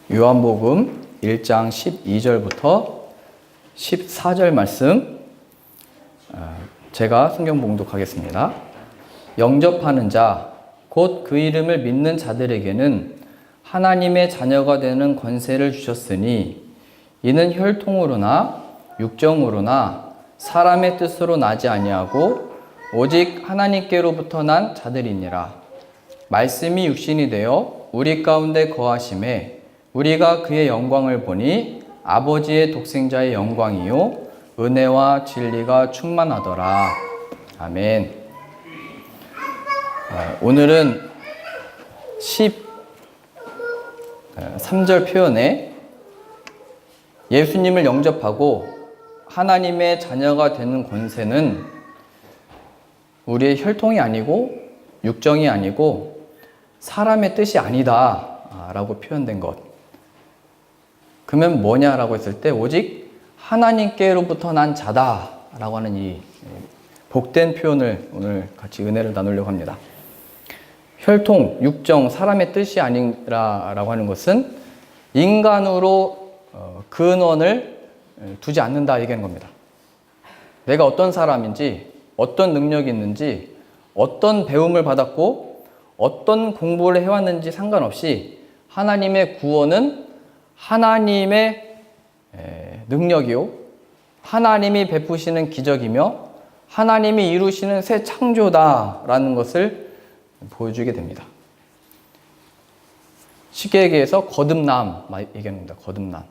요한복음 1장 12절부터 14절 말씀 제가 성경 봉독하겠습니다. 영접하는 자, 곧 그 이름을 믿는 자들에게는 하나님의 자녀가 되는 권세를 주셨으니 이는 혈통으로나 육정으로나 사람의 뜻으로 나지 아니하고 오직 하나님께로부터 난 자들이니라. 말씀이 육신이 되어 우리 가운데 거하심에 우리가 그의 영광을 보니 아버지의 독생자의 영광이요 은혜와 진리가 충만하더라. 아멘. 오늘은 13절 표현에 예수님을 영접하고 하나님의 자녀가 되는 권세는 우리의 혈통이 아니고 육정이 아니고 사람의 뜻이 아니다 라고 표현된 것. 그러면 뭐냐라고 했을 때 오직 하나님께로부터 난 자다 라고 하는 이 복된 표현을 오늘 같이 은혜를 나누려고 합니다. 혈통, 육정, 사람의 뜻이 아니라라고 하는 것은 인간으로 근원을 두지 않는다 얘기하는 겁니다. 내가 어떤 사람인지, 어떤 능력이 있는지, 어떤 배움을 받았고 어떤 공부를 해왔는지 상관없이 하나님의 구원은 하나님의 능력이요, 하나님이 베푸시는 기적이며 하나님이 이루시는 새 창조다라는 것을 보여주게 됩니다. 쉽게 얘기해서 거듭남 얘기합니다. 거듭남.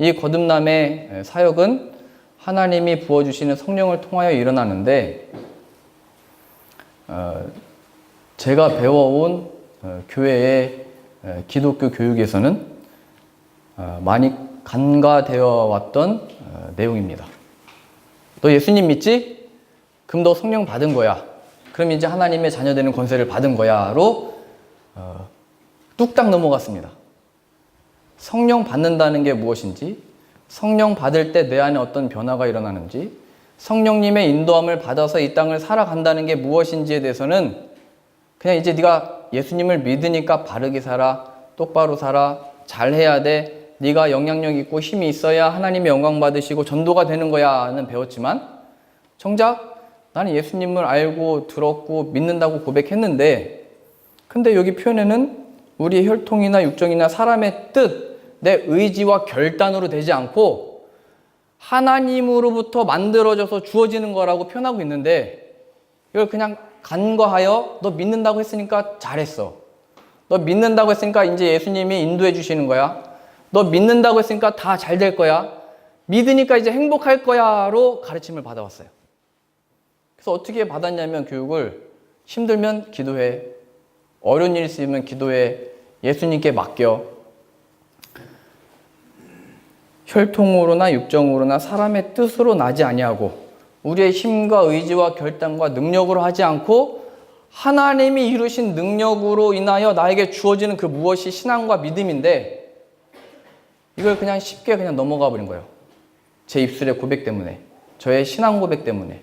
이 거듭남의 사역은 하나님이 부어주시는 성령을 통하여 일어나는데 제가 배워온 교회의 기독교 교육에서는 많이 간과되어 왔던 내용입니다. 너 예수님 믿지? 그럼 너 성령 받은 거야. 그럼 이제 하나님의 자녀 되는 권세를 받은 거야로 뚝딱 넘어갔습니다. 성령 받는다는 게 무엇인지, 성령 받을 때 내 안에 어떤 변화가 일어나는지, 성령님의 인도함을 받아서 이 땅을 살아간다는 게 무엇인지에 대해서는 그냥 이제 네가 예수님을 믿으니까 바르게 살아, 똑바로 살아, 잘해야 돼, 네가 영향력 있고 힘이 있어야 하나님의 영광 받으시고 전도가 되는 거야는 배웠지만 정작 나는 예수님을 알고 들었고 믿는다고 고백했는데 근데 여기 표현에는 우리의 혈통이나 육정이나 사람의 뜻, 내 의지와 결단으로 되지 않고 하나님으로부터 만들어져서 주어지는 거라고 표현하고 있는데 이걸 그냥 간과하여 너 믿는다고 했으니까 잘했어. 너 믿는다고 했으니까 이제 예수님이 인도해 주시는 거야. 너 믿는다고 했으니까 다 잘 될 거야. 믿으니까 이제 행복할 거야로 가르침을 받아왔어요. 그래서 어떻게 받았냐면 교육을 힘들면 기도해. 어려운 일 있으면 기도해. 예수님께 맡겨. 혈통으로나 육정으로나 사람의 뜻으로 나지 아니하고 우리의 힘과 의지와 결단과 능력으로 하지 않고 하나님이 이루신 능력으로 인하여 나에게 주어지는 그 무엇이 신앙과 믿음인데 이걸 그냥 쉽게 그냥 넘어가 버린 거예요. 제 입술의 고백 때문에, 저의 신앙 고백 때문에.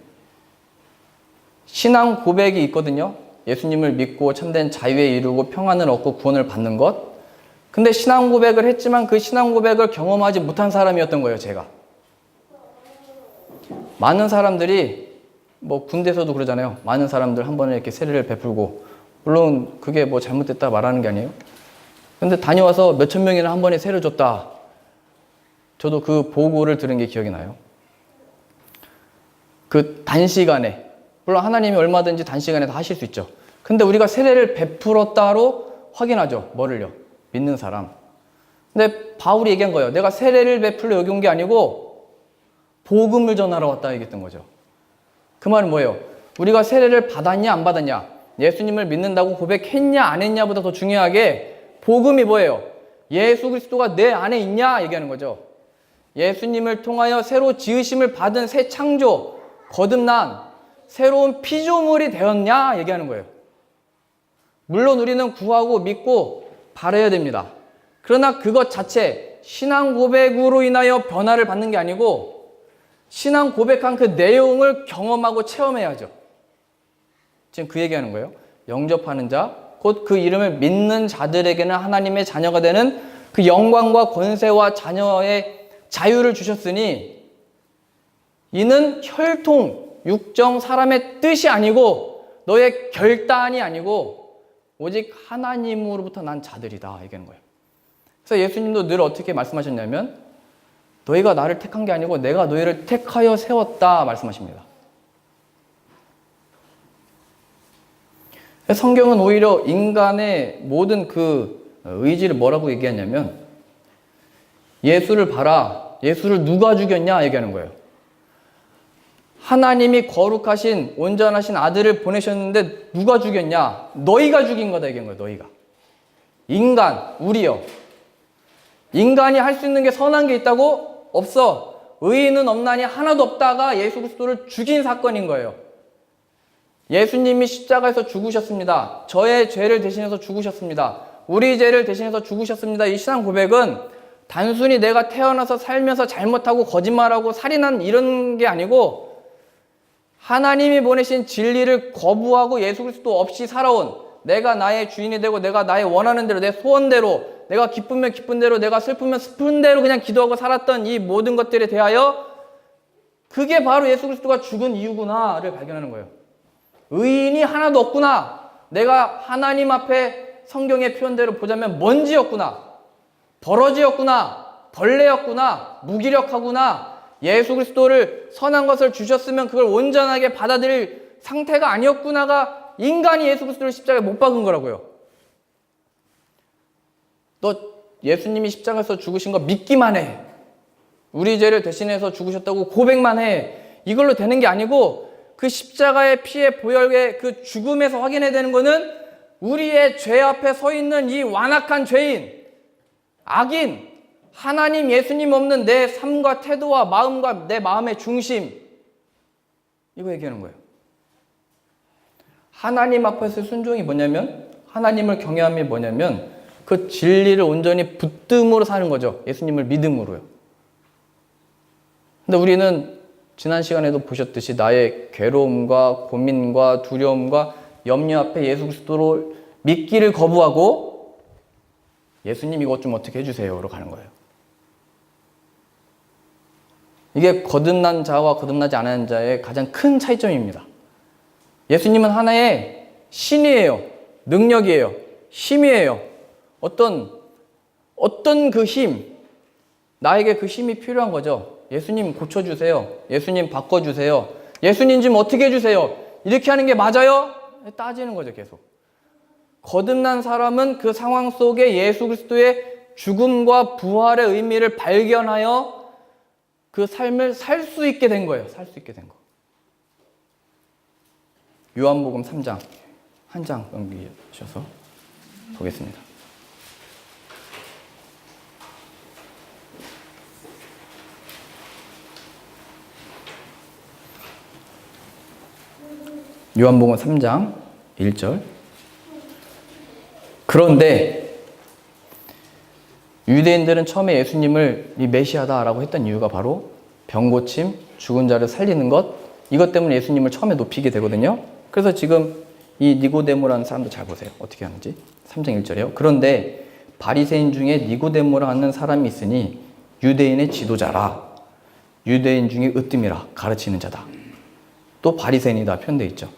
신앙 고백이 있거든요. 예수님을 믿고 참된 자유에 이르고 평안을 얻고 구원을 받는 것. 근데 신앙 고백을 했지만 그 신앙 고백을 경험하지 못한 사람이었던 거예요, 제가. 많은 사람들이 뭐 군대에서도 그러잖아요. 많은 사람들 한 번에 이렇게 세례를 베풀고 물론 그게 뭐 잘못됐다 말하는 게 아니에요. 근데 다녀와서 몇천 명이나 한 번에 세례 줬다. 저도 그 보고를 들은 게 기억이 나요. 그 단시간에 물론 하나님이 얼마든지 단시간에 다 하실 수 있죠. 근데 우리가 세례를 베풀었다로 확인하죠. 뭐를요? 믿는 사람. 근데 바울이 얘기한 거예요. 내가 세례를 베풀러 여기 온 게 아니고 복음을 전하러 왔다 얘기했던 거죠. 그 말은 뭐예요? 우리가 세례를 받았냐 안 받았냐, 예수님을 믿는다고 고백했냐 안 했냐보다 더 중요하게 복음이 뭐예요? 예수 그리스도가 내 안에 있냐 얘기하는 거죠. 예수님을 통하여 새로 지으심을 받은 새 창조, 거듭난 새로운 피조물이 되었냐 얘기하는 거예요. 물론 우리는 구하고 믿고 바라야 됩니다. 그러나 그것 자체 신앙 고백으로 인하여 변화를 받는 게 아니고 신앙 고백한 그 내용을 경험하고 체험해야죠. 지금 그 얘기하는 거예요. 영접하는 자, 곧 그 이름을 믿는 자들에게는 하나님의 자녀가 되는 그 영광과 권세와 자녀의 자유를 주셨으니 이는 혈통, 육정, 사람의 뜻이 아니고 너의 결단이 아니고 오직 하나님으로부터 난 자들이다 얘기하는 거예요. 그래서 예수님도 늘 어떻게 말씀하셨냐면 너희가 나를 택한 게 아니고 내가 너희를 택하여 세웠다 말씀하십니다. 성경은 오히려 인간의 모든 그 의지를 뭐라고 얘기하냐면 예수를 봐라. 예수를 누가 죽였냐 얘기하는 거예요. 하나님이 거룩하신 온전하신 아들을 보내셨는데 누가 죽였냐? 너희가 죽인 거다 얘기한 거예요. 너희가. 인간, 우리요. 인간이 할 수 있는 게 선한 게 있다고? 없어. 의인은 없나니 하나도 없다가 예수 그리스도를 죽인 사건인 거예요. 예수님이 십자가에서 죽으셨습니다. 저의 죄를 대신해서 죽으셨습니다. 우리 죄를 대신해서 죽으셨습니다. 이 신앙 고백은 단순히 내가 태어나서 살면서 잘못하고 거짓말하고 살인한 이런 게 아니고 하나님이 보내신 진리를 거부하고 예수 그리스도 없이 살아온 내가 나의 주인이 되고 내가 나의 원하는 대로 내 소원대로 내가 기쁘면 기쁜 대로 내가 슬프면 슬픈 대로 그냥 기도하고 살았던 이 모든 것들에 대하여 그게 바로 예수 그리스도가 죽은 이유구나를 발견하는 거예요. 의인이 하나도 없구나. 내가 하나님 앞에 성경의 표현대로 보자면 먼지였구나. 버러지였구나. 벌레였구나. 무기력하구나. 예수 그리스도를 선한 것을 주셨으면 그걸 온전하게 받아들일 상태가 아니었구나가 인간이 예수 그리스도를 십자가에 못 박은 거라고요. 너 예수님이 십자가에서 죽으신 거 믿기만 해. 우리 죄를 대신해서 죽으셨다고 고백만 해. 이걸로 되는 게 아니고 그 십자가의 피의 보혈의 그 죽음에서 확인해야 되는 거는 우리의 죄 앞에 서 있는 이 완악한 죄인, 악인, 하나님 예수님 없는 내 삶과 태도와 마음과 내 마음의 중심, 이거 얘기하는 거예요. 하나님 앞에서 순종이 뭐냐면 하나님을 경외함이 뭐냐면 그 진리를 온전히 붙듦으로 사는 거죠. 예수님을 믿음으로요. 근데 우리는 지난 시간에도 보셨듯이 나의 괴로움과 고민과 두려움과 염려 앞에 예수 그리스도를 믿기를 거부하고 예수님 이것 좀 어떻게 해주세요로 가는 거예요. 이게 거듭난 자와 거듭나지 않은 자의 가장 큰 차이점입니다. 예수님은 하나의 신이에요. 능력이에요. 힘이에요. 어떤 그 힘, 나에게 그 힘이 필요한 거죠. 예수님 고쳐주세요. 예수님 바꿔주세요. 예수님 좀 어떻게 해주세요. 이렇게 하는 게 맞아요? 따지는 거죠, 계속. 거듭난 사람은 그 상황 속에 예수 그리스도의 죽음과 부활의 의미를 발견하여 그 삶을 살 수 있게 된 거예요. 살 수 있게 된 거. 요한복음 3장 한 장 넘기셔서 보겠습니다. 요한복음 3장 1절. 그런데 유대인들은 처음에 예수님을 이 메시아다라고 했던 이유가 바로 병고침, 죽은 자를 살리는 것, 이것 때문에 예수님을 처음에 높이게 되거든요. 그래서 지금 이 니고데모라는 사람도 잘 보세요. 어떻게 하는지. 3장 1절이에요. 그런데 바리새인 중에 니고데모라 하는 사람이 있으니 유대인의 지도자라. 유대인 중에 으뜸이라. 가르치는 자다. 또 바리새인이다 표현되어 있죠.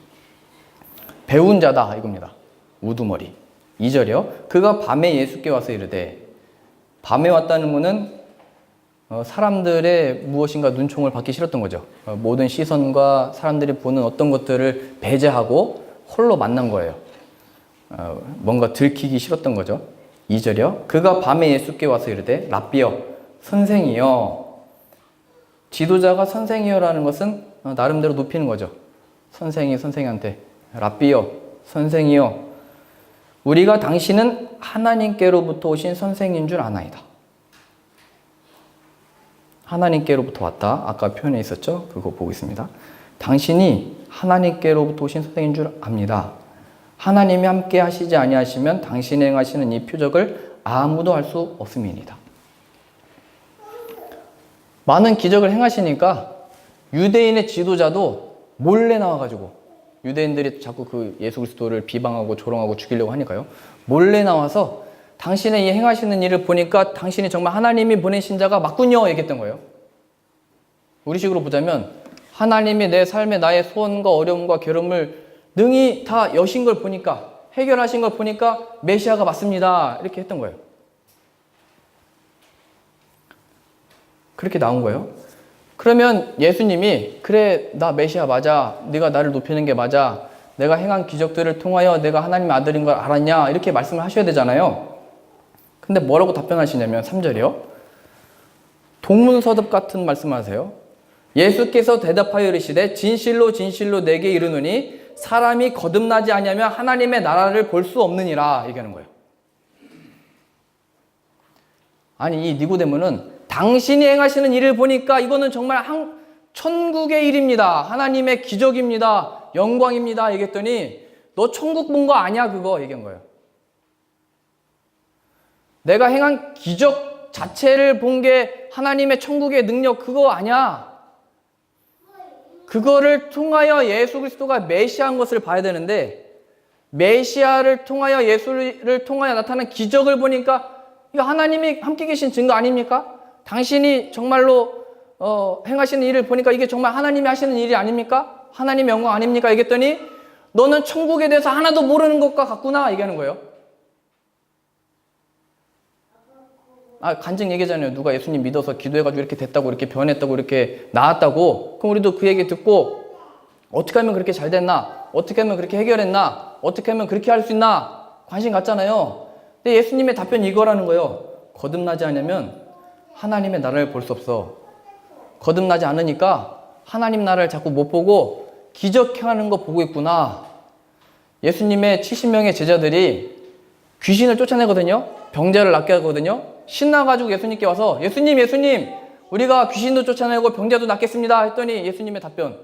배운 자다 이겁니다. 우두머리. 2절이요. 그가 밤에 예수께 와서 이르되, 밤에 왔다는 것은 사람들의 무엇인가 눈총을 받기 싫었던 거죠. 모든 시선과 사람들이 보는 어떤 것들을 배제하고 홀로 만난 거예요. 뭔가 들키기 싫었던 거죠. 2절이요. 그가 밤에 예수께 와서 이르되, 랍비여, 선생이여. 지도자가 선생이여라는 것은 나름대로 높이는 거죠. 선생이 선생한테 랍비여, 선생이여, 우리가 당신은 하나님께로부터 오신 선생인 줄 아나이다. 하나님께로부터 왔다. 아까 표현에 있었죠? 그거 보고 있습니다. 당신이 하나님께로부터 오신 선생인 줄 압니다. 하나님이 함께 하시지 아니하시면 당신이 행하시는 이 표적을 아무도 할 수 없음이니이다. 많은 기적을 행하시니까 유대인의 지도자도 몰래 나와가지고, 유대인들이 자꾸 그 예수 그리스도를 비방하고 조롱하고 죽이려고 하니까요, 몰래 나와서 당신의 이 행하시는 일을 보니까 당신이 정말 하나님이 보내신 자가 맞군요. 얘기했던 거예요. 우리식으로 보자면 하나님이 내 삶에 나의 소원과 어려움과 괴로움을 능히 다 여신 걸 보니까, 해결하신 걸 보니까 메시아가 맞습니다. 이렇게 했던 거예요. 그렇게 나온 거예요. 그러면 예수님이 그래 나 메시아 맞아, 네가 나를 높이는 게 맞아, 내가 행한 기적들을 통하여 내가 하나님의 아들인 걸 알았냐, 이렇게 말씀을 하셔야 되잖아요. 근데 뭐라고 답변하시냐면 3절이요. 동문서답 같은 말씀을 하세요. 예수께서 대답하여 이르시되 진실로 진실로 내게 이르노니 사람이 거듭나지 아니하면 하나님의 나라를 볼 수 없느니라 얘기하는 거예요. 아니 이 니고데모는 당신이 행하시는 일을 보니까 이거는 정말 천국의 일입니다. 하나님의 기적입니다. 영광입니다. 얘기했더니 너 천국 본 거 아니야 그거 얘기한 거예요. 내가 행한 기적 자체를 본 게 하나님의 천국의 능력 그거 아니야. 그거를 통하여 예수 그리스도가 메시아인 것을 봐야 되는데, 메시아를 통하여 예수를 통하여 나타난 기적을 보니까 이거 하나님이 함께 계신 증거 아닙니까? 당신이 정말로 행하시는 일을 보니까 이게 정말 하나님이 하시는 일이 아닙니까? 하나님의 영광 아닙니까? 얘기했더니 너는 천국에 대해서 하나도 모르는 것과 같구나 얘기하는 거예요. 간증 얘기잖아요. 누가 예수님 믿어서 기도해가지고 이렇게 됐다고, 이렇게 변했다고, 이렇게 나았다고. 그럼 우리도 그 얘기 듣고 어떻게 하면 그렇게 잘 됐나? 어떻게 하면 그렇게 해결했나? 어떻게 하면 그렇게 할 수 있나? 관심 갖잖아요. 근데 예수님의 답변이 이거라는 거예요. 거듭나지 않으면 하나님의 나라를 볼 수 없어. 거듭나지 않으니까 하나님 나라를 자꾸 못 보고 기적행하는 거 보고 있구나. 예수님의 70명의 제자들이 귀신을 쫓아내거든요. 병자를 낫게 하거든요. 신나가지고 예수님께 와서 예수님 우리가 귀신도 쫓아내고 병자도 낫겠습니다 했더니 예수님의 답변,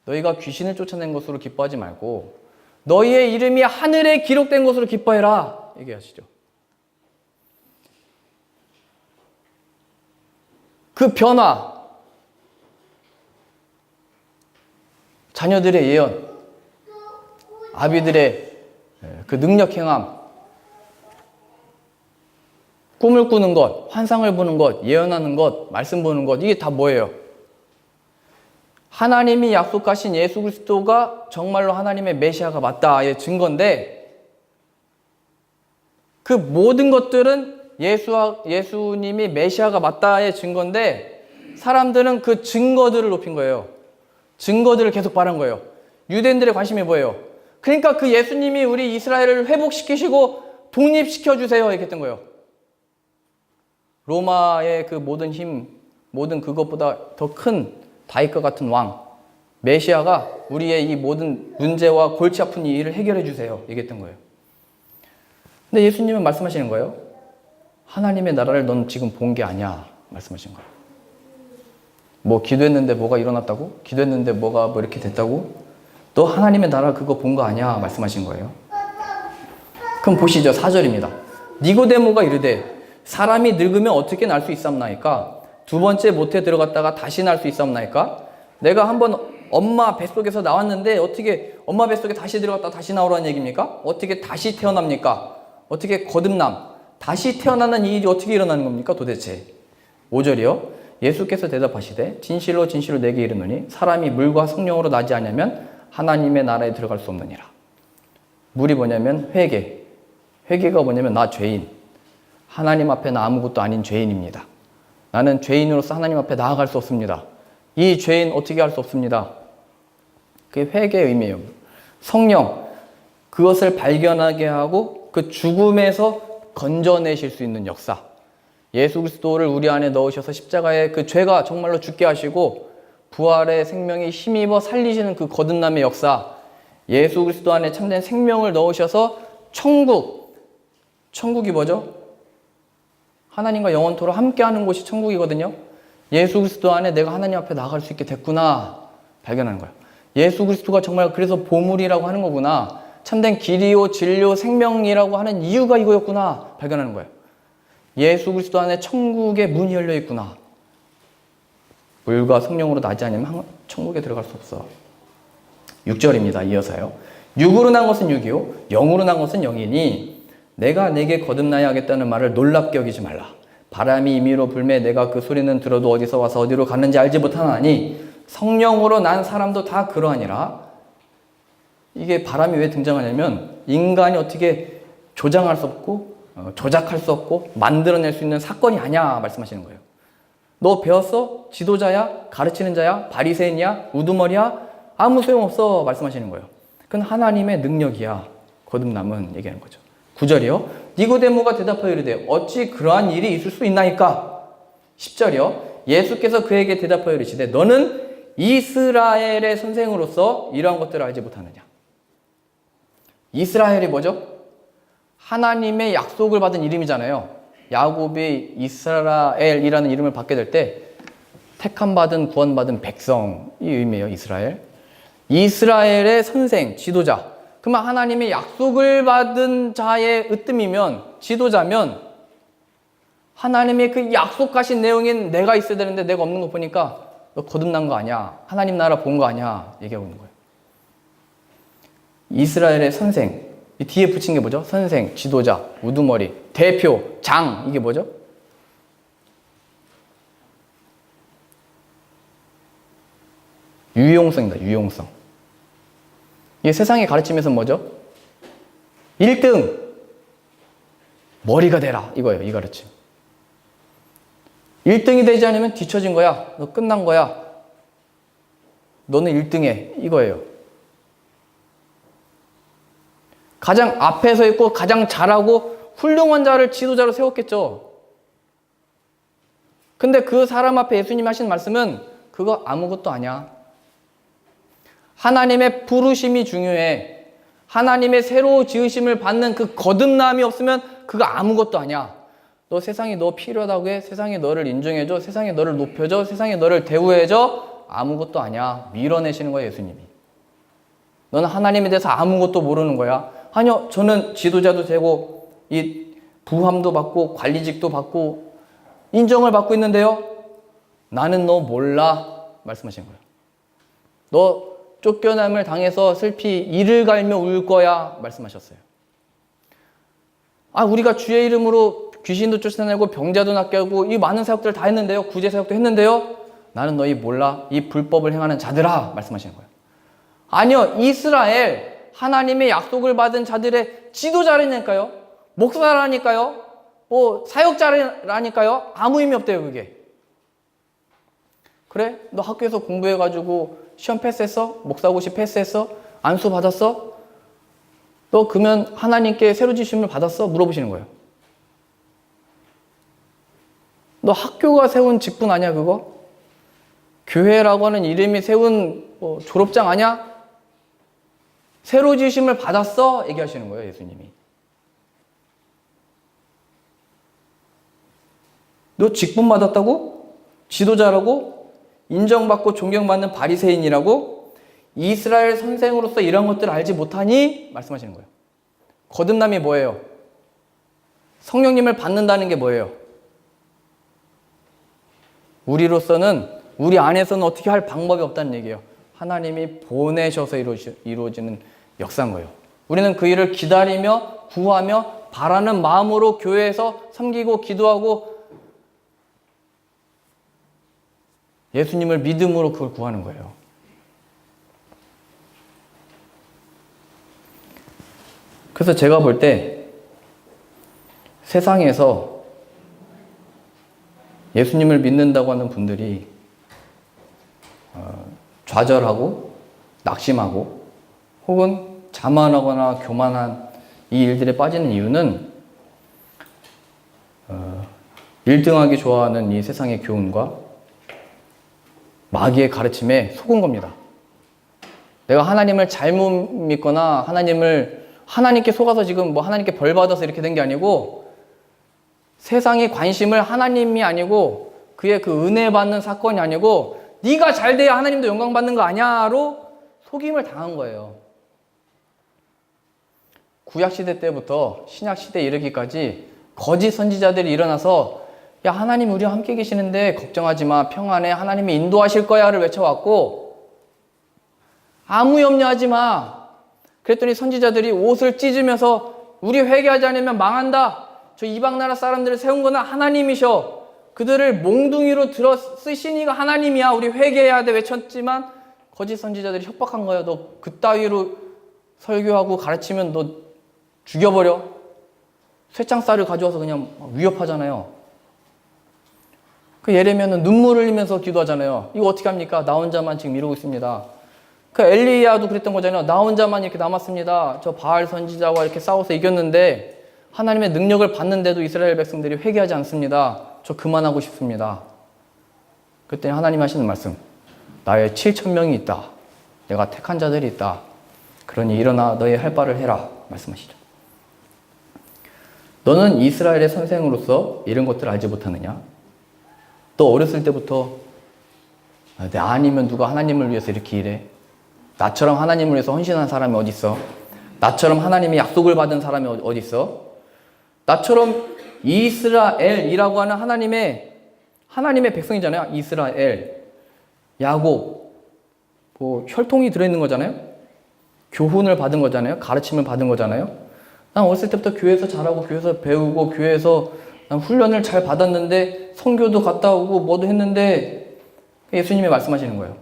너희가 귀신을 쫓아낸 것으로 기뻐하지 말고 너희의 이름이 하늘에 기록된 것으로 기뻐해라 얘기하시죠. 그 변화, 자녀들의 예언, 아비들의 그 능력 행함, 꿈을 꾸는 것, 환상을 보는 것, 예언하는 것, 말씀 보는 것, 이게 다 뭐예요? 하나님이 약속하신 예수 그리스도가 정말로 하나님의 메시아가 맞다의 증거인데, 그 모든 것들은 예수님이 메시아가 맞다의 증거인데 사람들은 그 증거들을 높인 거예요. 증거들을 계속 바란 거예요. 유대인들의 관심이 뭐예요? 그러니까 그 예수님이 우리 이스라엘을 회복시키시고 독립시켜주세요 얘기했던 거예요. 로마의 그 모든 힘, 모든 그것보다 더 큰 다윗과 같은 왕, 메시아가 우리의 이 모든 문제와 골치 아픈 이 일을 해결해 주세요 얘기했던 거예요. 근데 예수님은 말씀하시는 거예요. 하나님의 나라를 넌 지금 본 게 아니야 말씀하신 거예요. 뭐 기도했는데 뭐가 일어났다고? 기도했는데 뭐가 뭐 이렇게 됐다고? 너 하나님의 나라 그거 본 거 아니야 말씀하신 거예요. 그럼 보시죠. 4절입니다. 니고데모가 이르되 사람이 늙으면 어떻게 날 수 있사옵나이까? 두 번째 모태에 들어갔다가 다시 날 수 있사옵나이까? 내가 한번 엄마 뱃속에서 나왔는데 어떻게 엄마 뱃속에 다시 들어갔다 다시 나오라는 얘기입니까? 어떻게 다시 태어납니까? 어떻게 거듭남, 다시 태어나는 이 일이 어떻게 일어나는 겁니까 도대체? 5절이요. 예수께서 대답하시되 진실로 진실로 내게 이르노니 사람이 물과 성령으로 나지 않으면 하나님의 나라에 들어갈 수 없느니라. 물이 뭐냐면 회개. 회개가 뭐냐면 나 죄인. 하나님 앞에 나 아무것도 아닌 죄인입니다. 나는 죄인으로서 하나님 앞에 나아갈 수 없습니다. 이 죄인 어떻게 할 수 없습니다. 그게 회개의 의미예요. 성령, 그것을 발견하게 하고 그 죽음에서 건져내실 수 있는 역사. 예수 그리스도를 우리 안에 넣으셔서 십자가의 그 죄가 정말로 죽게 하시고 부활의 생명이 힘입어 살리시는 그 거듭남의 역사. 예수 그리스도 안에 참된 생명을 넣으셔서 천국이 뭐죠? 하나님과 영원토록 함께하는 곳이 천국이거든요. 예수 그리스도 안에 내가 하나님 앞에 나아갈 수 있게 됐구나 발견하는 거예요. 예수 그리스도가 정말 그래서 보물이라고 하는 거구나. 참된 길이요 진리요 생명이라고 하는 이유가 이거였구나 발견하는 거예요. 예수 그리스도 안에 천국의 문이 열려 있구나. 물과 성령으로 나지 않으면 천국에 들어갈 수 없어. 6절입니다. 이어서요. 육으로 난 것은 육이요 영으로 난 것은 영이니 내가 내게 거듭나야 하겠다는 말을 놀랍게 여기지 말라. 바람이 임의로 불매 내가 그 소리는 들어도 어디서 와서 어디로 가는지 알지 못하나니 성령으로 난 사람도 다 그러하니라. 이게 바람이 왜 등장하냐면 인간이 어떻게 조장할 수 없고 조작할 수 없고 만들어낼 수 있는 사건이 아니야 말씀하시는 거예요. 너 배웠어? 지도자야? 가르치는 자야? 바리새인이야? 우두머리야? 아무 소용없어 말씀하시는 거예요. 그건 하나님의 능력이야. 거듭남은 얘기하는 거죠. 9절이요. 니고데모가 대답하여 이르되 어찌 그러한 일이 있을 수 있나이까? 10절이요. 예수께서 그에게 대답하여 이르시되 너는 이스라엘의 선생으로서 이러한 것들을 알지 못하느냐? 이스라엘이 뭐죠? 하나님의 약속을 받은 이름이잖아요. 야곱이 이스라엘이라는 이름을 받게 될 때 택함받은 구원받은 백성이 의미해요. 이스라엘. 이스라엘의 선생, 지도자. 그러면 하나님의 약속을 받은 자의 으뜸이면 지도자면 하나님의 그 약속하신 내용인 내가 있어야 되는데 내가 없는 거 보니까 너 거듭난 거 아니야. 하나님 나라 본 거 아니야. 얘기하고 있는 거예요. 이스라엘의 선생. 이 뒤에 붙인 게 뭐죠? 선생, 지도자, 우두머리, 대표, 장. 이게 뭐죠? 유용성입니다. 유용성. 이게 세상의 가르침에서 뭐죠? 1등! 머리가 되라. 이거예요. 이 가르침. 1등이 되지 않으면 뒤처진 거야. 너 끝난 거야. 너는 1등해. 이거예요. 가장 앞에 서 있고 가장 잘하고 훌륭한 자를 지도자로 세웠겠죠. 근데 그 사람 앞에 예수님이 하신 말씀은 그거 아무것도 아니야. 하나님의 부르심이 중요해. 하나님의 새로 지으심을 받는 그 거듭남이 없으면 그거 아무것도 아니야. 너 세상이 너 필요하다고 해. 세상이 너를 인정해줘. 세상이 너를 높여줘. 세상이 너를 대우해줘. 아무것도 아니야. 밀어내시는 거야, 예수님이. 너는 하나님에 대해서 아무것도 모르는 거야. 아니요, 저는 지도자도 되고 이 부함도 받고 관리직도 받고 인정을 받고 있는데요. 나는 너 몰라 말씀하신 거예요. 너 쫓겨남을 당해서 슬피 이를 갈며 울 거야 말씀하셨어요. 우리가 주의 이름으로 귀신도 쫓아내고 병자도 낫게 하고 이 많은 사역들을 다 했는데요. 구제 사역도 했는데요. 나는 너희 몰라. 이 불법을 행하는 자들아 말씀하시는 거예요. 아니요, 이스라엘 하나님의 약속을 받은 자들의 지도자라니까요. 목사라니까요. 사역자라니까요. 아무 의미 없대요, 그게. 그래? 너 학교에서 공부해가지고 시험 패스했어? 목사고시 패스했어? 안수 받았어? 너 그러면 하나님께 새로 지심을 받았어? 물어보시는 거예요. 너 학교가 세운 직분 아니야, 그거? 교회라고 하는 이름이 세운 졸업장 아니야? 새로 지으심을 받았어? 얘기하시는 거예요, 예수님이. 너 직분 받았다고? 지도자라고? 인정받고 존경받는 바리새인이라고? 이스라엘 선생으로서 이런 것들을 알지 못하니? 말씀하시는 거예요. 거듭남이 뭐예요? 성령님을 받는다는 게 뭐예요? 우리로서는, 우리 안에서는 어떻게 할 방법이 없다는 얘기예요. 하나님이 보내셔서 이루어지는 역사인 거예요. 우리는 그 일을 기다리며 구하며 바라는 마음으로 교회에서 섬기고 기도하고 예수님을 믿음으로 그걸 구하는 거예요. 그래서 제가 볼 때 세상에서 예수님을 믿는다고 하는 분들이 좌절하고 낙심하고 혹은 자만하거나 교만한 이 일들에 빠지는 이유는 1등하기 좋아하는 이 세상의 교훈과 마귀의 가르침에 속은 겁니다. 내가 하나님을 잘못 믿거나 하나님께 속아서 지금 하나님께 벌 받아서 이렇게 된 게 아니고 세상의 관심을 하나님이 아니고 그의 그 은혜 받는 사건이 아니고 네가 잘 돼야 하나님도 영광 받는 거 아냐로 속임을 당한 거예요. 구약시대 때부터 신약시대에 이르기까지 거짓 선지자들이 일어나서 야, 하나님 우리와 함께 계시는데 걱정하지 마. 평안해. 하나님이 인도하실 거야를 외쳐왔고 아무 염려하지 마. 그랬더니 선지자들이 옷을 찢으면서 우리 회개하지 않으면 망한다. 저 이방 나라 사람들을 세운 거는 하나님이셔. 그들을 몽둥이로 들어 쓰신 이가 하나님이야. 우리 회개해야 돼 외쳤지만 거짓 선지자들이 협박한 거야. 너 그따위로 설교하고 가르치면 너 죽여버려. 쇠창살을 가져와서 그냥 위협하잖아요. 그 예레미야는 눈물을 흘리면서 기도하잖아요. 이거 어떻게 합니까? 나 혼자만 지금 이러고 있습니다. 그 엘리야도 그랬던 거잖아요. 나 혼자만 이렇게 남았습니다. 저 바알 선지자와 이렇게 싸워서 이겼는데 하나님의 능력을 받는데도 이스라엘 백성들이 회개하지 않습니다. 저 그만하고 싶습니다. 그때 하나님 하시는 말씀, 나의 7,000명이 있다. 내가 택한 자들이 있다. 그러니 일어나 너의 할 바를 해라. 말씀하시죠. 너는 이스라엘의 선생으로서 이런 것들을 알지 못하느냐? 너 어렸을 때부터 내 아니면 누가 하나님을 위해서 이렇게 일해? 나처럼 하나님을 위해서 헌신한 사람이 어디 있어? 나처럼 하나님의 약속을 받은 사람이 어디 있어? 나처럼 이스라엘이라고 하는 하나님의 백성이잖아요. 이스라엘, 야곱, 뭐 혈통이 들어있는 거잖아요. 교훈을 받은 거잖아요. 가르침을 받은 거잖아요. 난 어렸을 때부터 교회에서 자라고 교회에서 배우고 교회에서 난 훈련을 잘 받았는데 선교도 갔다 오고 뭐도 했는데 예수님이 말씀하시는 거예요.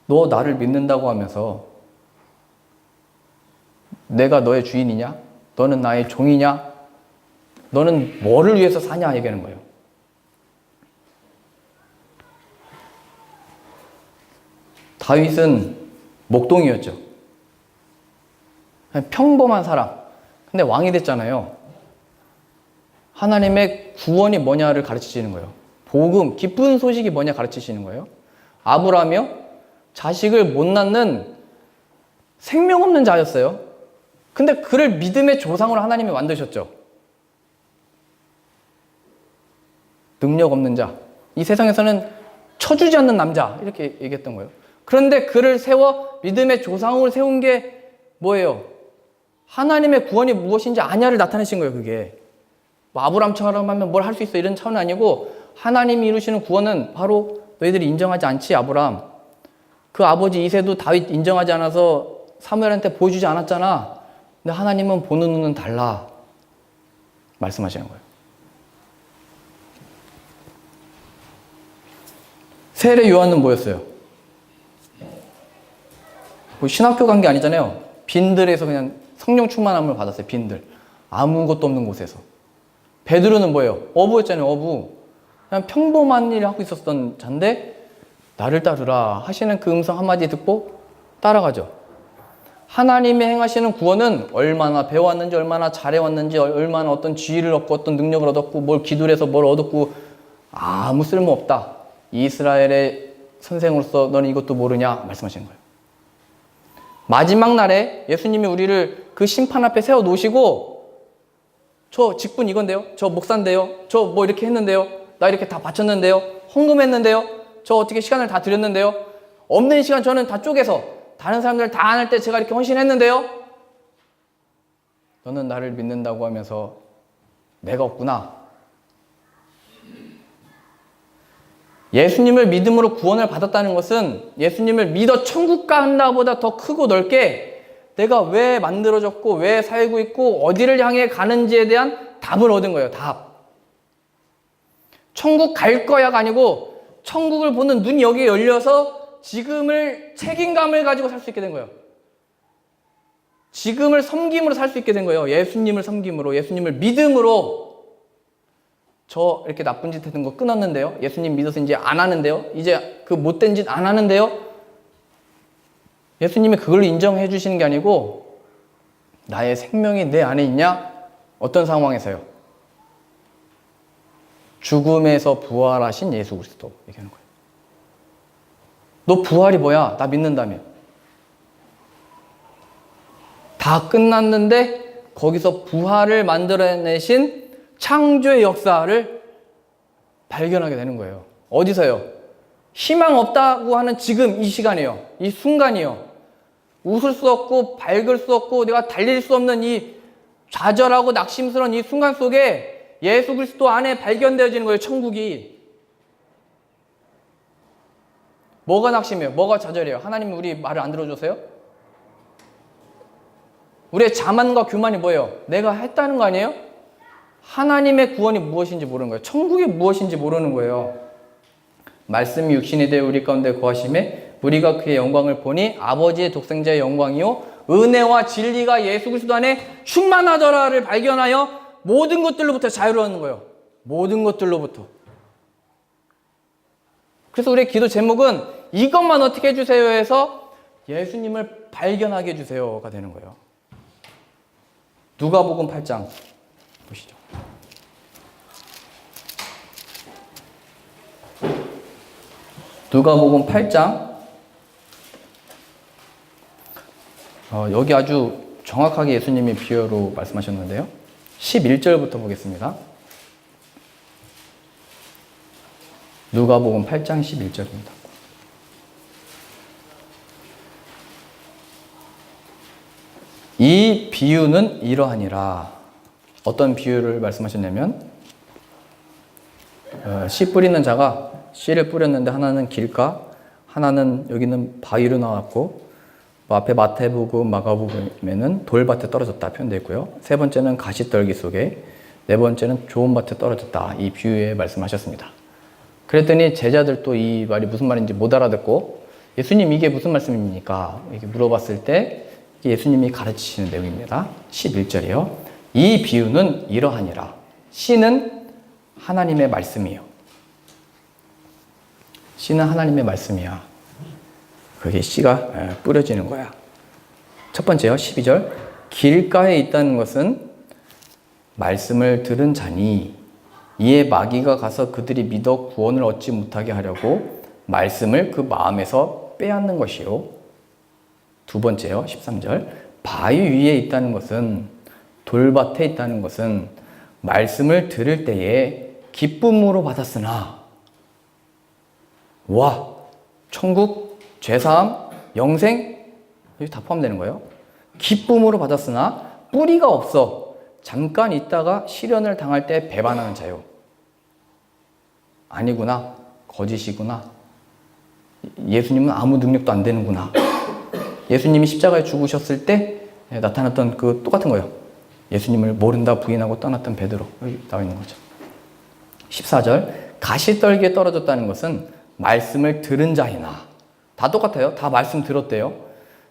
너 나를 믿는다고 하면서 내가 너의 주인이냐? 너는 나의 종이냐? 너는 뭐를 위해서 사냐? 얘기하는 거예요. 다윗은 목동이었죠. 평범한 사람. 근데 왕이 됐잖아요. 하나님의 구원이 뭐냐를 가르치시는 거예요. 복음, 기쁜 소식이 뭐냐 가르치시는 거예요. 아브라함이요? 자식을 못 낳는 생명 없는 자였어요. 근데 그를 믿음의 조상으로 하나님이 만드셨죠. 능력 없는 자. 이 세상에서는 쳐주지 않는 남자. 이렇게 얘기했던 거예요. 그런데 그를 세워 믿음의 조상으로 세운 게 뭐예요? 하나님의 구원이 무엇인지 아냐를 나타내신 거예요, 그게. 뭐 아브람처럼 하면 뭘 할 수 있어 이런 차원은 아니고 하나님이 이루시는 구원은 바로 너희들이 인정하지 않지, 아브람. 그 아버지 이새도 다윗 인정하지 않아서 사무엘한테 보여주지 않았잖아. 근데 하나님은 보는 눈은 달라. 말씀하시는 거예요. 세례 요한은 뭐였어요? 뭐 신학교 간 게 아니잖아요. 빈들에서 그냥 성령 충만함을 받았어요. 빈들. 아무것도 없는 곳에서. 베드로는 뭐예요? 어부였잖아요. 어부. 그냥 평범한 일을 하고 있었던 자인데 나를 따르라 하시는 그 음성 한마디 듣고 따라가죠. 하나님이 행하시는 구원은 얼마나 배워왔는지, 얼마나 잘해왔는지, 얼마나 어떤 지위를 얻고 어떤 능력을 얻었고 뭘 기도를 해서 뭘 얻었고 아무 쓸모없다. 이스라엘의 선생으로서 너는 이것도 모르냐 말씀하시는 거예요. 마지막 날에 예수님이 우리를 그 심판 앞에 세워놓으시고 저 직분 이건데요, 저 목사인데요, 저 뭐 이렇게 했는데요, 나 이렇게 다 바쳤는데요, 헌금했는데요, 저 어떻게 시간을 다 드렸는데요, 없는 시간 저는 다 쪼개서 다른 사람들 다 안 할 때 제가 이렇게 헌신했는데요, 너는 나를 믿는다고 하면서 내가 없구나. 예수님을 믿음으로 구원을 받았다는 것은 예수님을 믿어 천국 간다보다 더 크고 넓게 내가 왜 만들어졌고 왜 살고 있고 어디를 향해 가는지에 대한 답을 얻은 거예요. 답. 천국 갈 거야가 아니고 천국을 보는 눈이 여기에 열려서 지금을 책임감을 가지고 살 수 있게 된 거예요. 지금을 섬김으로 살 수 있게 된 거예요. 예수님을 섬김으로, 예수님을 믿음으로. 저 이렇게 나쁜 짓 했던 거 끊었는데요. 예수님 믿어서 이제 안 하는데요. 이제 그 못된 짓 안 하는데요. 예수님이 그걸 인정해 주시는 게 아니고 나의 생명이 내 안에 있냐? 어떤 상황에서요? 죽음에서 부활하신 예수 그리스도 얘기하는 거예요. 너 부활이 뭐야? 나 믿는다며. 다 끝났는데 거기서 부활을 만들어내신 창조의 역사를 발견하게 되는 거예요. 어디서요? 희망 없다고 하는 지금 이 시간이요. 이 순간이요. 웃을 수 없고 밝을 수 없고 내가 달릴 수 없는 이 좌절하고 낙심스러운 이 순간 속에 예수 그리스도 안에 발견되어지는 거예요. 천국이. 뭐가 낙심이에요? 뭐가 좌절이에요? 하나님이 우리 말을 안 들어주세요? 우리의 자만과 교만이 뭐예요? 내가 했다는 거 아니에요? 하나님의 구원이 무엇인지 모르는 거예요. 천국이 무엇인지 모르는 거예요. 말씀이 육신이 되어 우리 가운데 거하심에 우리가 그의 영광을 보니 아버지의 독생자의 영광이요 은혜와 진리가 예수 그리스도 안에 충만하더라를 발견하여 모든 것들로부터 자유를 얻는 거예요. 모든 것들로부터. 그래서 우리의 기도 제목은 이것만 어떻게 해주세요 해서 예수님을 발견하게 해주세요가 되는 거예요. 누가복음 8장 보시죠. 누가복음 8장 여기 아주 정확하게 예수님이 비유로 말씀하셨는데요. 11절부터 보겠습니다. 누가복음 8장 11절입니다. 이 비유는 이러하니라. 어떤 비유를 말씀하셨냐면 씨 뿌리는 자가 씨를 뿌렸는데 하나는 길가, 하나는 여기는 바위로 나왔고 앞에 마태복음, 마가복음에는 돌밭에 떨어졌다 표현되어 있고요. 세 번째는 가시떨기 속에, 네 번째는 좋은 밭에 떨어졌다. 이 비유에 말씀하셨습니다. 그랬더니 제자들도 이 말이 무슨 말인지 못 알아듣고 예수님 이게 무슨 말씀입니까? 이렇게 물어봤을 때 예수님이 가르치시는 내용입니다. 11절이요. 이 비유는 이러하니라. 씨는 하나님의 말씀이에요. 씨는 하나님의 말씀이야. 그게 씨가 뿌려지는 거야. 첫 번째요. 12절. 길가에 있다는 것은 말씀을 들은 자니 이에 마귀가 가서 그들이 믿어 구원을 얻지 못하게 하려고 말씀을 그 마음에서 빼앗는 것이요. 두 번째요. 13절. 바위 위에 있다는 것은, 돌밭에 있다는 것은 말씀을 들을 때에 기쁨으로 받았으나, 와, 천국, 죄사함, 영생, 여기 다 포함되는 거예요. 기쁨으로 받았으나 뿌리가 없어 잠깐 있다가 시련을 당할 때 배반하는 자요. 아니구나, 거짓이구나, 예수님은 아무 능력도 안 되는구나. 예수님이 십자가에 죽으셨을 때 나타났던 그 똑같은 거예요. 예수님을 모른다 부인하고 떠났던 베드로. 여기 나와 있는 거죠. 14절. 가시떨기에 떨어졌다는 것은 말씀을 들은 자이나, 다 똑같아요. 다 말씀 들었대요.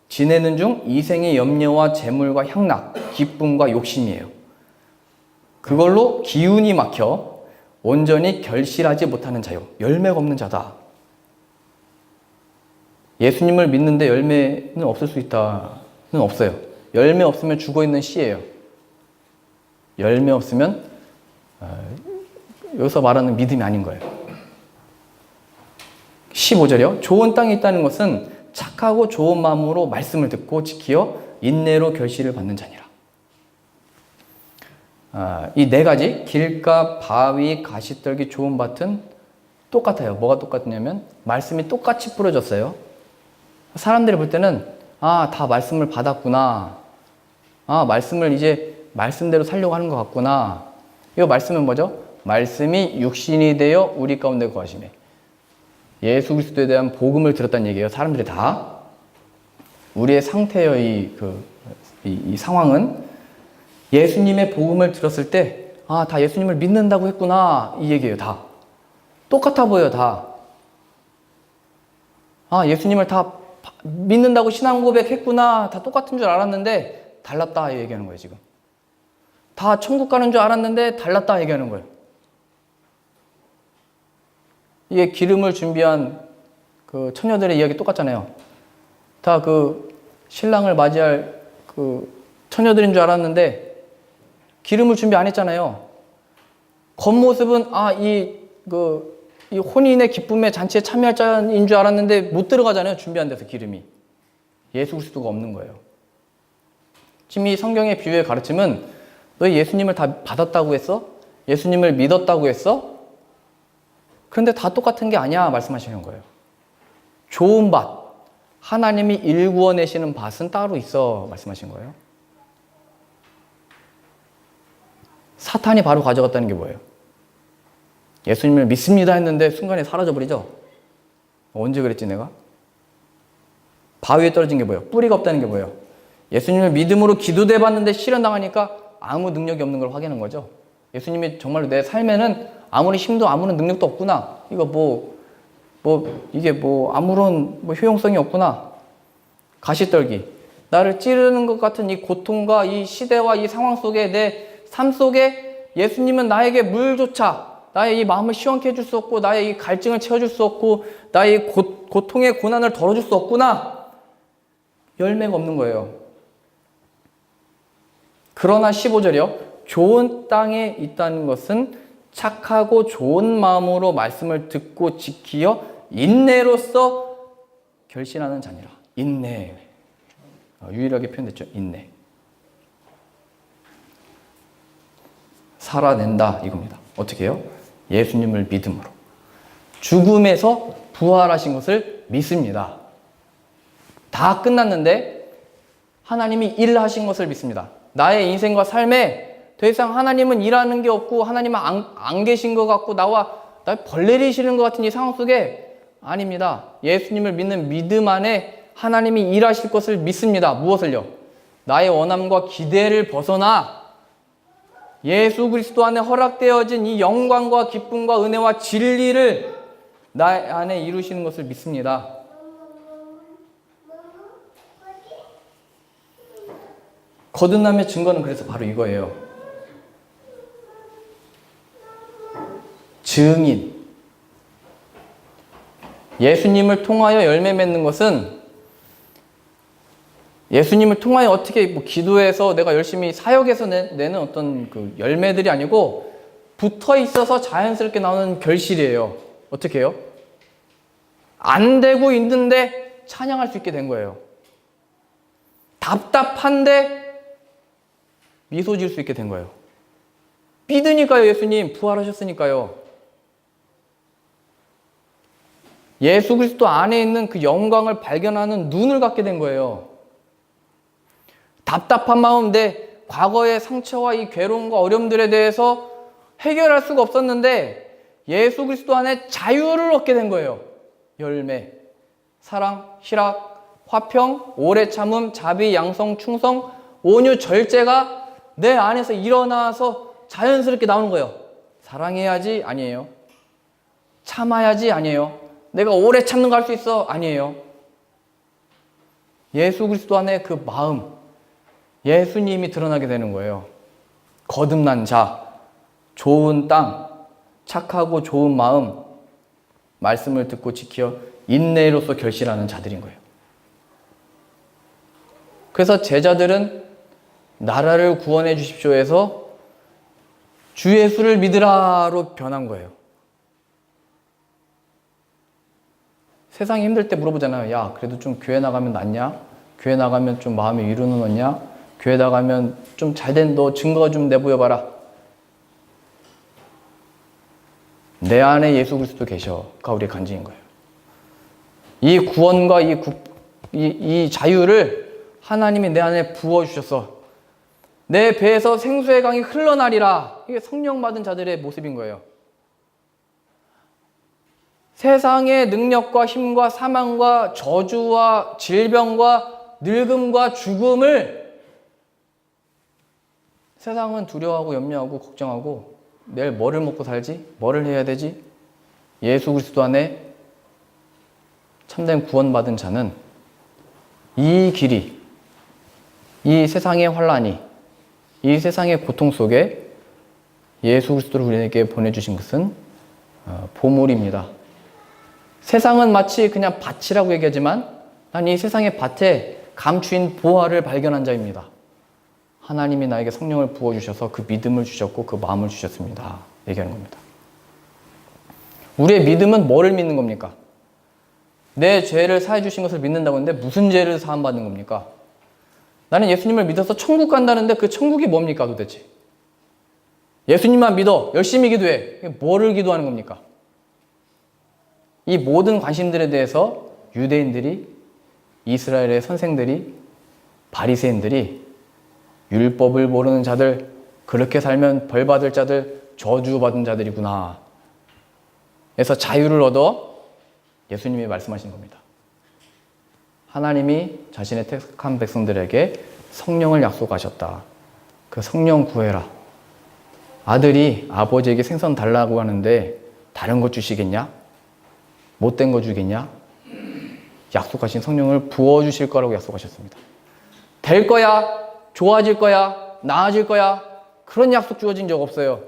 지내는 중 이생의 염려와 재물과 향락, 기쁨과 욕심이에요. 그걸로 기운이 막혀 온전히 결실하지 못하는 자요. 열매가 없는 자다. 예수님을 믿는데 열매는 없을 수 있다는 없어요. 열매 없으면 죽어있는 씨예요. 열매 없으면 여기서 말하는 믿음이 아닌 거예요. 15절이요. 좋은 땅에 있다는 것은 착하고 좋은 마음으로 말씀을 듣고 지키어 인내로 결실을 받는 자니라. 이 네 가지, 길가, 바위, 가시떨기, 좋은 밭은 똑같아요. 뭐가 똑같냐면 말씀이 똑같이 뿌려졌어요. 사람들이 볼 때는 다 말씀을 받았구나. 말씀을 이제 말씀대로 살려고 하는 것 같구나. 이 말씀은 뭐죠? 말씀이 육신이 되어 우리 가운데 거하시네. 예수 그리스도에 대한 복음을 들었다는 얘기예요. 사람들이 다. 우리의 상태의 이 상황은 예수님의 복음을 들었을 때 다 예수님을 믿는다고 했구나. 이 얘기예요. 다. 똑같아 보여요. 다. 예수님을 다 믿는다고 신앙 고백했구나. 다 똑같은 줄 알았는데 달랐다 얘기하는 거예요. 지금 다 천국 가는 줄 알았는데 달랐다 얘기하는 거예요. 이게 기름을 준비한 그 처녀들의 이야기 똑같잖아요. 다 그 신랑을 맞이할 그 처녀들인 줄 알았는데 기름을 준비 안 했잖아요. 겉모습은 이 혼인의 기쁨의 잔치에 참여할 자인 줄 알았는데 못 들어가잖아요. 준비 안 돼서 기름이. 예수 그리스도가 없는 거예요. 지금 이 성경의 비유의 가르침은 너 예수님을 다 받았다고 했어? 예수님을 믿었다고 했어? 그런데 다 똑같은 게 아니야 말씀하시는 거예요. 좋은 밭, 하나님이 일구어 내시는 밭은 따로 있어 말씀하신 거예요. 사탄이 바로 가져갔다는 게 뭐예요? 예수님을 믿습니다 했는데 순간에 사라져버리죠? 언제 그랬지 내가? 바위에 떨어진 게 뭐예요? 뿌리가 없다는 게 뭐예요? 예수님을 믿음으로 기도대 봤는데 실현당하니까 아무 능력이 없는 걸 확인한 거죠. 예수님이 정말로 내 삶에는 아무리 힘도 아무런 능력도 없구나. 이거 이게 아무런 효용성이 없구나. 가시떨기. 나를 찌르는 것 같은 이 고통과 이 시대와 이 상황 속에 내 삶 속에 예수님은 나에게 물조차 나의 이 마음을 시원케 해줄 수 없고 나의 이 갈증을 채워줄 수 없고 나의 고통의 고난을 덜어줄 수 없구나. 열매가 없는 거예요. 그러나 15절이요. 좋은 땅에 있다는 것은 착하고 좋은 마음으로 말씀을 듣고 지키어 인내로서 결실하는 자니라. 인내. 유일하게 표현됐죠. 인내. 살아낸다 이겁니다. 어떻게 해요? 예수님을 믿음으로. 죽음에서 부활하신 것을 믿습니다. 다 끝났는데 하나님이 일하신 것을 믿습니다. 나의 인생과 삶에 더 이상 하나님은 일하는 게 없고 하나님은 안 계신 것 같고 나 벌레를 실은 것 같은 이 상황 속에 아닙니다. 예수님을 믿는 믿음 안에 하나님이 일하실 것을 믿습니다. 무엇을요? 나의 원함과 기대를 벗어나 예수 그리스도 안에 허락되어진 이 영광과 기쁨과 은혜와 진리를 나 안에 이루시는 것을 믿습니다. 거듭남의 증거는 그래서 바로 이거예요. 증인. 예수님을 통하여 열매 맺는 것은 예수님을 통하여 어떻게 기도해서 내가 열심히 사역해서 내는 어떤 그 열매들이 아니고 붙어 있어서 자연스럽게 나오는 결실이에요. 어떻게 해요? 안 되고 있는데 찬양할 수 있게 된 거예요. 답답한데 미소 지을 수 있게 된 거예요. 믿으니까요. 예수님 부활하셨으니까요. 예수 그리스도 안에 있는 그 영광을 발견하는 눈을 갖게 된 거예요. 답답한 마음, 내 과거의 상처와 이 괴로움과 어려움들에 대해서 해결할 수가 없었는데 예수 그리스도 안에 자유를 얻게 된 거예요. 열매, 사랑, 희락, 화평, 오래 참음, 자비, 양성, 충성, 온유, 절제가 내 안에서 일어나서 자연스럽게 나오는 거예요. 사랑해야지? 아니에요. 참아야지? 아니에요. 내가 오래 참는 거 할 수 있어? 아니에요. 예수 그리스도 안에 그 마음, 예수님이 드러나게 되는 거예요. 거듭난 자, 좋은 땅, 착하고 좋은 마음, 말씀을 듣고 지켜 인내로서 결실하는 자들인 거예요. 그래서 제자들은 나라를 구원해 주십시오 해서 주 예수를 믿으라로 변한 거예요. 세상이 힘들 때 물어보잖아요. 야, 그래도 좀 교회 나가면 낫냐? 교회 나가면 좀 마음의 위로는 얻냐? 교회 나가면 좀 잘된 너 증거 좀 내보여봐라. 내 안에 예수 그리스도 계셔가 우리의 간증인 거예요. 이 구원과 이 자유를 하나님이 내 안에 부어주셔서 내 배에서 생수의 강이 흘러나리라. 이게 성령 받은 자들의 모습인 거예요. 세상의 능력과 힘과 사망과 저주와 질병과 늙음과 죽음을 세상은 두려워하고 염려하고 걱정하고 내일 뭐를 먹고 살지? 뭐를 해야 되지? 예수 그리스도 안에 참된 구원받은 자는 이 길이, 이 세상의 환란이, 이 세상의 고통 속에 예수 그리스도를 우리에게 보내주신 것은 보물입니다. 세상은 마치 그냥 밭이라고 얘기하지만 난 이 세상의 밭에 감추인 보화를 발견한 자입니다. 하나님이 나에게 성령을 부어주셔서 그 믿음을 주셨고 그 마음을 주셨습니다. 얘기하는 겁니다. 우리의 믿음은 뭐를 믿는 겁니까? 내 죄를 사해 주신 것을 믿는다고 하는데 무슨 죄를 사함받는 겁니까? 나는 예수님을 믿어서 천국 간다는데 그 천국이 뭡니까 도대체? 예수님만 믿어. 열심히 기도해. 뭐를 기도하는 겁니까? 이 모든 관심들에 대해서 유대인들이, 이스라엘의 선생들이, 바리새인들이 율법을 모르는 자들, 그렇게 살면 벌 받을 자들, 저주받은 자들이구나. 그래서 자유를 얻어 예수님이 말씀하신 겁니다. 하나님이 자신의 택한 백성들에게 성령을 약속하셨다. 그 성령 구해라. 아들이 아버지에게 생선 달라고 하는데 다른 거 주시겠냐? 못된 거 주겠냐? 약속하신 성령을 부어주실 거라고 약속하셨습니다. 될 거야, 좋아질 거야, 나아질 거야, 그런 약속 주어진 적 없어요.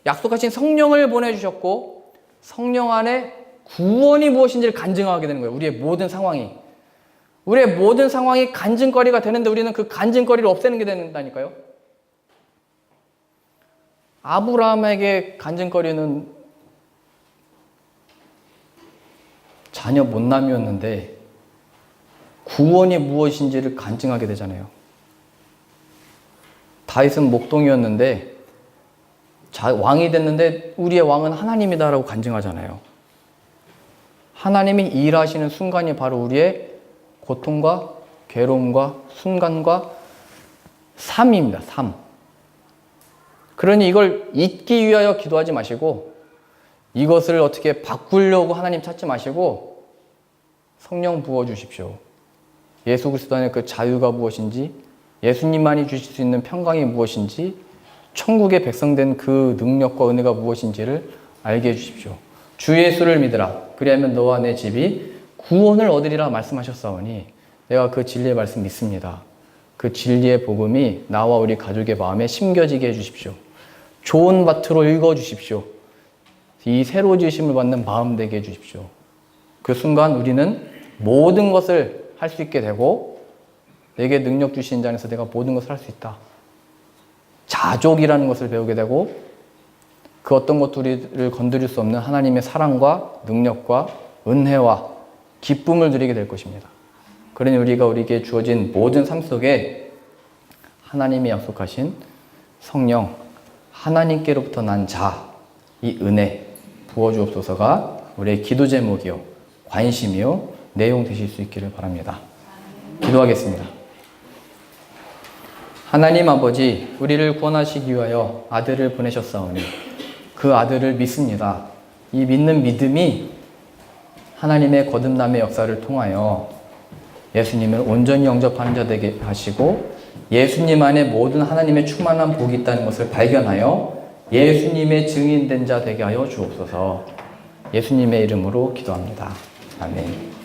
약속하신 성령을 보내주셨고 성령 안에 구원이 무엇인지를 간증하게 되는 거예요. 우리의 모든 상황이. 우리의 모든 상황이 간증거리가 되는데 우리는 그 간증거리를 없애는 게 된다니까요. 아브라함에게 간증거리는 자녀 못남이었는데 구원이 무엇인지를 간증하게 되잖아요. 다윗은 목동이었는데 왕이 됐는데 우리의 왕은 하나님이다라고 간증하잖아요. 하나님이 일하시는 순간이 바로 우리의 고통과 괴로움과 순간과 삶입니다. 삶. 그러니 이걸 잊기 위하여 기도하지 마시고 이것을 어떻게 바꾸려고 하나님 찾지 마시고 성령 부어주십시오. 예수 그리스도 안에 그 자유가 무엇인지, 예수님만이 주실 수 있는 평강이 무엇인지, 천국의 백성된 그 능력과 은혜가 무엇인지를 알게 해주십시오. 주 예수를 믿으라. 그리하면 너와 내 집이 구원을 얻으리라 말씀하셨사오니 내가 그 진리의 말씀 믿습니다. 그 진리의 복음이 나와 우리 가족의 마음에 심겨지게 해주십시오. 좋은 밭으로 읽어주십시오. 이 새로 지으심을 받는 마음 되게 해주십시오. 그 순간 우리는 모든 것을 할 수 있게 되고 내게 능력 주신 자 안에서 내가 모든 것을 할 수 있다. 자족이라는 것을 배우게 되고 그 어떤 것도 우리를 건드릴 수 없는 하나님의 사랑과 능력과 은혜와 기쁨을 누리게 될 것입니다. 그러니 우리가 우리에게 주어진 모든 삶 속에 하나님이 약속하신 성령, 하나님께로부터 난 자, 이 은혜 부어주옵소서가 우리의 기도 제목이요, 관심이요, 내용 되실 수 있기를 바랍니다. 기도하겠습니다. 하나님 아버지, 우리를 구원하시기 위하여 아들을 보내셨사오니 그 아들을 믿습니다. 이 믿는 믿음이 하나님의 거듭남의 역사를 통하여 예수님을 온전히 영접하는 자 되게 하시고 예수님 안에 모든 하나님의 충만한 복이 있다는 것을 발견하여 예수님의 증인된 자 되게 하여 주옵소서. 예수님의 이름으로 기도합니다. 아멘.